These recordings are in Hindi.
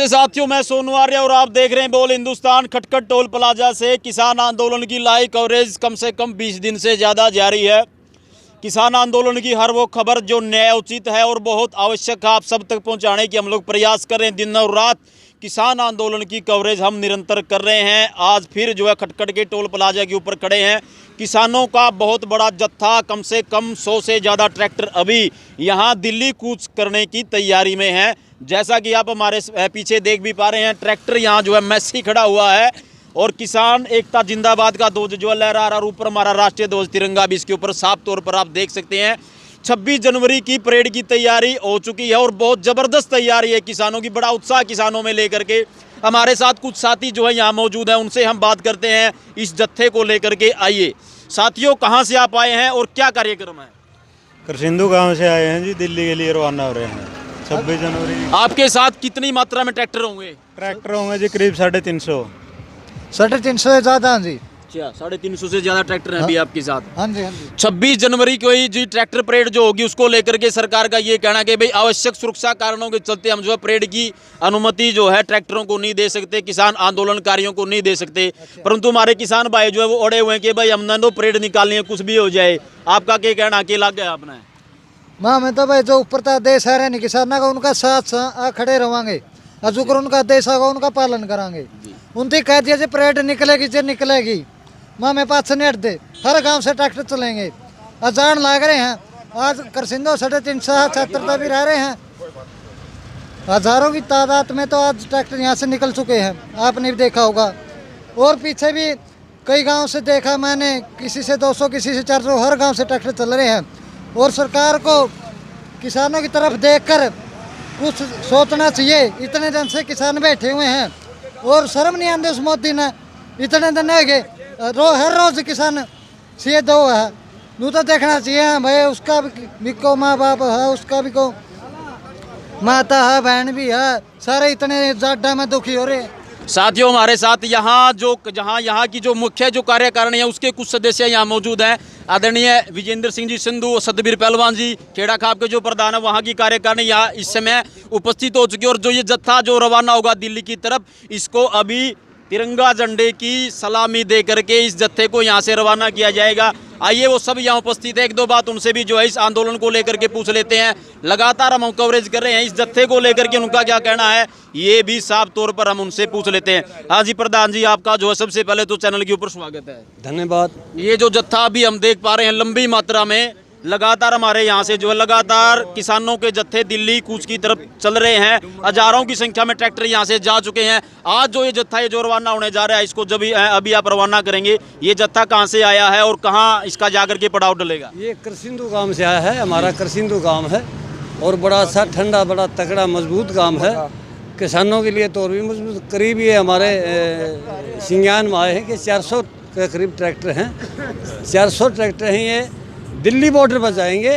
नमस्ते साथियों, मैं सोनू आर्य और आप देख रहे हैं बोल हिंदुस्तान। खटखट टोल प्लाजा से किसान आंदोलन की लाइव कवरेज कम से कम 20 दिन से ज़्यादा जारी है। किसान आंदोलन की हर वो खबर जो न्यायोचित है और बहुत आवश्यक है आप सब तक पहुंचाने की हम लोग प्रयास कर रहे हैं। दिन और रात किसान आंदोलन की कवरेज हम निरंतर कर रहे हैं। आज फिर जो है खटखट के टोल प्लाजा के ऊपर खड़े हैं। किसानों का बहुत बड़ा जत्था, कम से कम 100 से ज़्यादा ट्रैक्टर अभी यहाँ दिल्ली कूच करने की तैयारी में है। जैसा कि आप हमारे पीछे देख भी पा रहे हैं, ट्रैक्टर यहाँ जो है मैसी खड़ा हुआ है और किसान एकता जिंदाबाद का ध्वज जो लहरा रहा है और ऊपर हमारा राष्ट्रीय ध्वज तिरंगा भी इसके ऊपर साफ तौर पर आप देख सकते हैं। 26 जनवरी की परेड की तैयारी हो चुकी है और बहुत ज़बरदस्त तैयारी है किसानों की, बड़ा उत्साह किसानों में लेकर के। हमारे साथ कुछ साथी जो है यहाँ मौजूद हैं, उनसे हम बात करते हैं इस जत्थे को लेकर के। आइए साथियों, कहाँ से आप आए हैं और क्या कार्यक्रम है? करसिंधु गांव से आए हैं जी, दिल्ली के लिए रवाना हो रहे हैं 26 जनवरी। आपके साथ कितनी मात्रा में ट्रैक्टर होंगे? ट्रैक्टर होंगे जी करीब 350। 350 से ज़्यादा जी। अच्छा, 350 से ज़्यादा ट्रैक्टर हैं अभी आपके साथ। हाँ जी, हाँ जी। 26 जनवरी को ही जी ट्रैक्टर परेड जो होगी उसको लेकर के सरकार का ये कहना कि भाई आवश्यक सुरक्षा कारणों के चलते हम जो है परेड की अनुमति जो है ट्रैक्टरों को नहीं दे सकते, किसान आंदोलनकारियों को नहीं दे सकते। परंतु हमारे किसान भाई जो है वो अड़े हुए हैं कि भाई हमने तो परेड निकालनी है, कुछ भी हो जाए। आपका क्या कहना, अकेला गया आपने? माँ मैं तो भाई जो ऊपर था देश है नहीं किसान का उनका साथ खड़े रहेंगे, अजुकर उनका देश होगा उनका पालन करांगे। उनकी कह दिया परेड निकलेगी जो निकलेगी, माँ मैं पास नहीं हटते। हर गांव से ट्रैक्टर चलेंगे, अजान लाग रहे हैं। आज करसिंधो 350 छात्रता भी रह रहे हैं। हजारों की तादाद में तो आज ट्रैक्टर यहाँ से निकल चुके हैं, आपने भी देखा होगा। और पीछे भी कई गांव से देखा मैंने, किसी से 200 किसी से 400, हर गांव से ट्रैक्टर चल रहे हैं। और सरकार को किसानों की तरफ देखकर कुछ सोचना चाहिए। इतने दिन से किसान बैठे हुए हैं और शर्म नहीं आती उस मोदी ने। इतने दिन है गए हर रोज किसान से दो है, नू तो देखना चाहिए भाई उसका भी को माँ बाप है, उसका भी को माता है, बहन भी है, सारे इतने ज्यादा में दुखी हो रहे हैं। साथियों, हमारे साथ यहाँ की जो मुख्य जो कार्यकारिणी है उसके कुछ सदस्य यहाँ मौजूद हैं। आदरणीय विजेंद्र सिंह जी सिंधु, सतबीर पहलवान जी, खेड़ा खाप के जो प्रधान है वहाँ की कार्यकारिणी यहाँ इस समय उपस्थित हो चुकी है। और जो ये जत्था जो रवाना होगा दिल्ली की तरफ, इसको अभी तिरंगा झंडे की सलामी दे करके इस जत्थे को यहाँ से रवाना किया जाएगा। आइए वो सब यहाँ उपस्थित है, एक दो बात उनसे भी जो है इस आंदोलन को लेकर के पूछ लेते हैं। लगातार हम कवरेज कर रहे हैं इस जत्थे को लेकर के, उनका क्या कहना है ये भी साफ तौर पर हम उनसे पूछ लेते हैं। हाँ जी प्रधान जी, आपका जो है सबसे पहले तो चैनल के ऊपर स्वागत है। धन्यवाद। ये जो जत्था अभी हम देख पा रहे हैं लंबी मात्रा में लगातार हमारे यहाँ से जो है लगातार किसानों के जत्थे दिल्ली कूच की तरफ चल रहे हैं। हजारों की संख्या में ट्रैक्टर यहाँ से जा चुके हैं। आज जो ये जत्था जो रवाना होने जा रहा है, इसको जब अभी आप रवाना करेंगे, ये जत्था कहाँ से आया है और कहाँ इसका जाकर के पड़ाव डलेगा? ये करसिंधु गांव से आया है, हमारा करसिंधु गांव है और बड़ा सा ठंडा, बड़ा तगड़ा, मजबूत गांव है। किसानों के लिए तो और भी मजबूत। करीब ये हमारे सिंगान में आए हैं कि 400 के करीब ट्रैक्टर हैं। 400 ट्रैक्टर हैं, ये दिल्ली बॉर्डर पर जाएंगे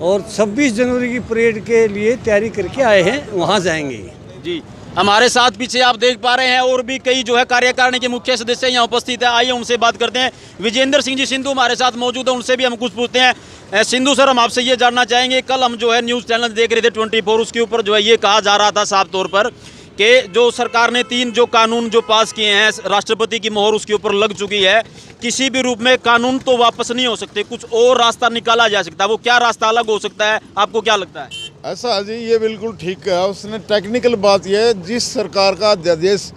और 26 जनवरी की परेड के लिए तैयारी करके आए हैं, वहाँ जाएंगे जी। हमारे साथ पीछे आप देख पा रहे हैं और भी कई जो है कार्यकारिणी के मुख्य सदस्य यहाँ उपस्थित है। आइए उनसे बात करते हैं। विजेंद्र सिंह जी सिंधु हमारे साथ मौजूद है, उनसे भी हम कुछ पूछते हैं। सिंधु सर, हम आपसे ये जानना चाहेंगे, कल हम जो है न्यूज़ चैनल देख रहे थे 24, उसके ऊपर जो है ये कहा जा रहा था साफ तौर पर कि जो सरकार ने 3 जो कानून जो पास किए हैं, राष्ट्रपति की मोहर उसके ऊपर लग चुकी है, किसी भी रूप में कानून तो वापस नहीं हो सकते, कुछ और रास्ता निकाला जा सकता है। वो क्या रास्ता अलग हो सकता है, आपको क्या लगता है? ऐसा जी, ये बिल्कुल ठीक है उसने। टेक्निकल बात यह है, जिस सरकार का अध्यादेश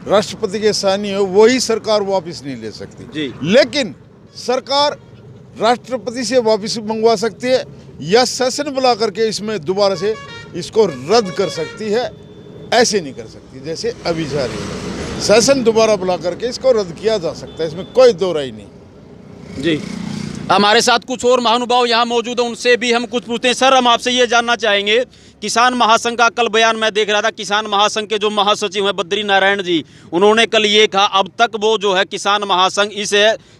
राष्ट्रपति के साइन हो वही सरकार वापस नहीं ले सकती जी। लेकिन सरकार राष्ट्रपति से वापस मंगवा सकती है या सेशन बुला करके इसमें दोबारा से इसको रद्द कर सकती है। ऐसे नहीं कर सकती जैसे अभी जा रही है। सेशन दोबारा बुला करके इसको रद्द किया जा सकता है, इसमें कोई दो राय नहीं जी। हमारे साथ कुछ और महानुभाव यहाँ मौजूद हैं, उनसे भी हम कुछ पूछते हैं। सर, हम आपसे ये जानना चाहेंगे, किसान महासंघ का कल बयान मैं देख रहा था, किसान महासंघ के जो महासचिव हैं बद्री नारायण जी, उन्होंने कल ये कहा अब तक वो जो है किसान महासंघ इस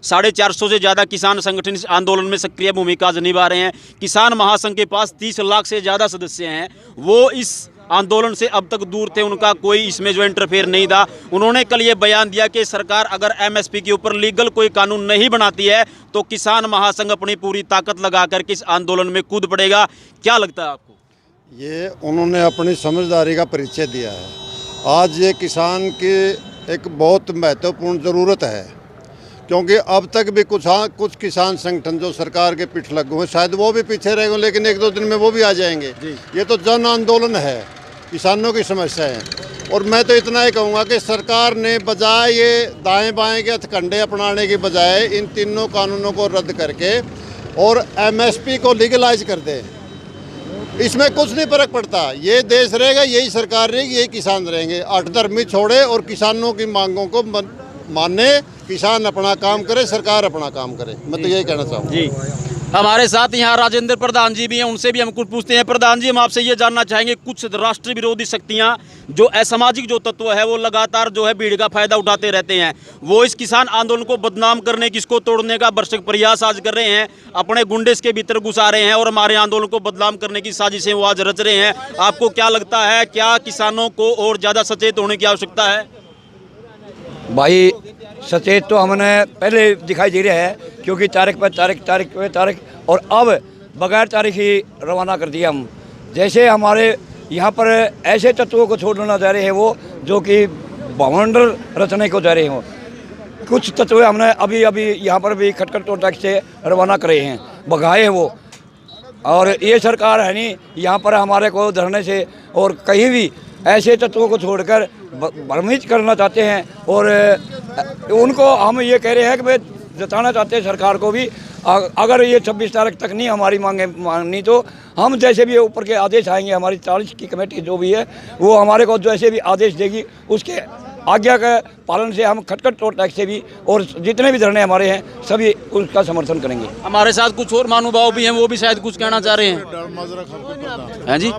450 से ज़्यादा किसान संगठन इस आंदोलन में सक्रिय भूमिका निभा रहे हैं। किसान महासंघ के पास 30 लाख से ज़्यादा सदस्य हैं, वो इस आंदोलन से अब तक दूर थे, उनका कोई इसमें जो इंटरफेयर नहीं था। उन्होंने कल ये बयान दिया कि सरकार अगर एमएसपी के ऊपर लीगल कोई कानून नहीं बनाती है तो किसान महासंघ अपनी पूरी ताकत लगाकर के इस आंदोलन में कूद पड़ेगा। क्या लगता है आपको? ये उन्होंने अपनी समझदारी का परिचय दिया है आज ये किसान की एक बहुत महत्वपूर्ण ज़रूरत है, क्योंकि अब तक भी कुछ किसान संगठन जो सरकार के पीठ लगे हुए शायद वो भी पीछे रह गए, लेकिन एक दो दिन में वो भी आ जाएंगे। ये तो जन आंदोलन है, किसानों की समस्या है। और मैं तो इतना ही कहूँगा कि सरकार ने बजाय ये दाएं बाएं के हथकंडे अपनाने की बजाय इन तीनों कानूनों को रद्द करके और MSP को लीगलाइज कर दे। इसमें कुछ नहीं फर्क पड़ता, ये देश रहेगा, यही सरकार रहेगी, यही किसान रहेंगे। अठधर्मी छोड़े और किसानों की मांगों को माने, किसान अपना काम करे, सरकार अपना काम करे। मैं तो यही कहना चाहूँगा। जी, हमारे साथ यहाँ राजेंद्र प्रधान जी भी हैं, उनसे भी हम कुछ पूछते हैं। प्रधान जी, हम आपसे ये जानना चाहेंगे, कुछ राष्ट्र विरोधी शक्तियाँ जो असामाजिक जो तत्व है वो लगातार जो है भीड़ का फायदा उठाते रहते हैं, वो इस किसान आंदोलन को बदनाम करने, किसको तोड़ने का भरसक प्रयास आज कर रहे हैं, अपने गुंडे के भीतर घुसा रहे हैं और हमारे आंदोलन को बदनाम करने की साजिशें वो आज रच रहे हैं। आपको क्या लगता है, क्या किसानों को और ज़्यादा सचेत होने की आवश्यकता है? भाई सचेत तो हमने पहले दिखाई दे रहा है, क्योंकि तारीख पे तारीख और अब बगैर तारीख ही रवाना कर दिया हम। जैसे हमारे यहाँ पर ऐसे तत्वों को छोड़ना चाह रहे हैं वो, जो कि भवंडर रचने को चाह रहे हो। कुछ तत्व हमने अभी यहाँ पर भी खटखट टोटक से रवाना करे हैं, भगाए हैं वो। और ये सरकार है नहीं यहाँ पर हमारे को धरने से और कहीं भी ऐसे तत्वों को छोड़कर भ्रमित करना चाहते हैं। और उनको हम ये कह रहे हैं कि भाई जताना चाहते हैं सरकार को भी, अगर ये 26 तारीख तक नहीं हमारी मांगे माननी तो हम जैसे भी ऊपर के आदेश आएंगे, हमारी 40 की कमेटी जो भी है वो हमारे को जैसे भी आदेश देगी उसके आज्ञा का पालन से हम खटखट टैक्स से भी और जितने भी धरने हमारे हैं सभी उसका समर्थन करेंगे। हमारे साथ कुछ और महानुभाव भी हैं, वो भी शायद कुछ कहना चाह रहे हैं। हैं जी,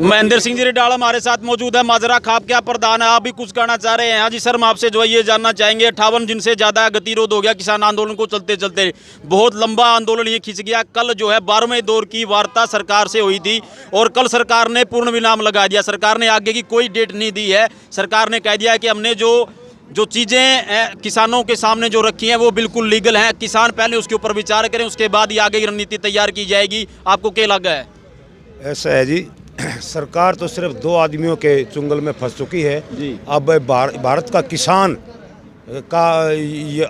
महेंद्र सिंह जी रिडाल हमारे साथ मौजूद है, माजरा खाप क्या प्रधान है, आप भी कुछ कहना चाह रहे हैं? हाँ जी सर, हम आपसे जो है ये जानना चाहेंगे, 58 दिन से ज़्यादा गतिरोध हो गया किसान आंदोलन को चलते चलते, बहुत लंबा आंदोलन ये खिंच गया। कल जो है 12वें दौर की वार्ता सरकार से हुई थी और कल सरकार ने पूर्ण विराम लगा दिया। सरकार ने आगे की कोई डेट नहीं दी है। सरकार ने कह दिया है कि हमने जो चीज़ें किसानों के सामने जो रखी हैं वो बिल्कुल लीगल हैं, किसान पहले उसके ऊपर विचार करें, उसके बाद ही आगे की रणनीति तैयार की जाएगी। आपको क्या लगा है? ऐसा है जी, सरकार तो सिर्फ 2 आदमियों के चुंगल में फंस चुकी है जी। अब भारत का किसान का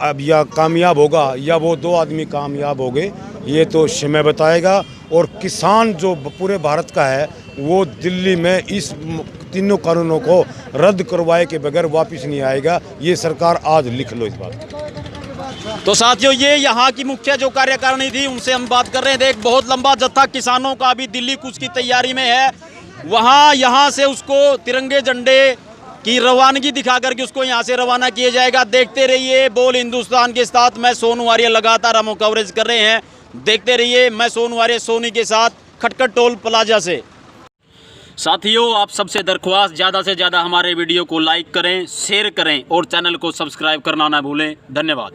अब या कामयाब होगा या वो 2 आदमी कामयाब हो गए, ये तो समय बताएगा। और किसान जो पूरे भारत का है वो दिल्ली में इस तीनों कानूनों को रद्द करवाए के बगैर वापस नहीं आएगा। ये सरकार आज लिख लो इस बात। तो साथियों, ये यहाँ की मुख्य जो कार्यकारिणी थी उनसे हम बात कर रहे थे। एक बहुत लंबा जत्था किसानों का अभी दिल्ली कूच की तैयारी में है, वहाँ यहाँ से उसको तिरंगे झंडे की रवानगी दिखा करके उसको यहाँ से रवाना किया जाएगा। देखते रहिए बोल हिंदुस्तान के साथ, मैं सोनू आर्य, लगातार हम कवरेज कर रहे हैं। देखते रहिए, मैं सोनू आर्य सोनी के साथ, खटखट टोल प्लाजा से। साथियों, आप सबसे दरख्वास्त, ज़्यादा से ज़्यादा हमारे वीडियो को लाइक करें, शेयर करें और चैनल को सब्सक्राइब करना ना भूलें। धन्यवाद।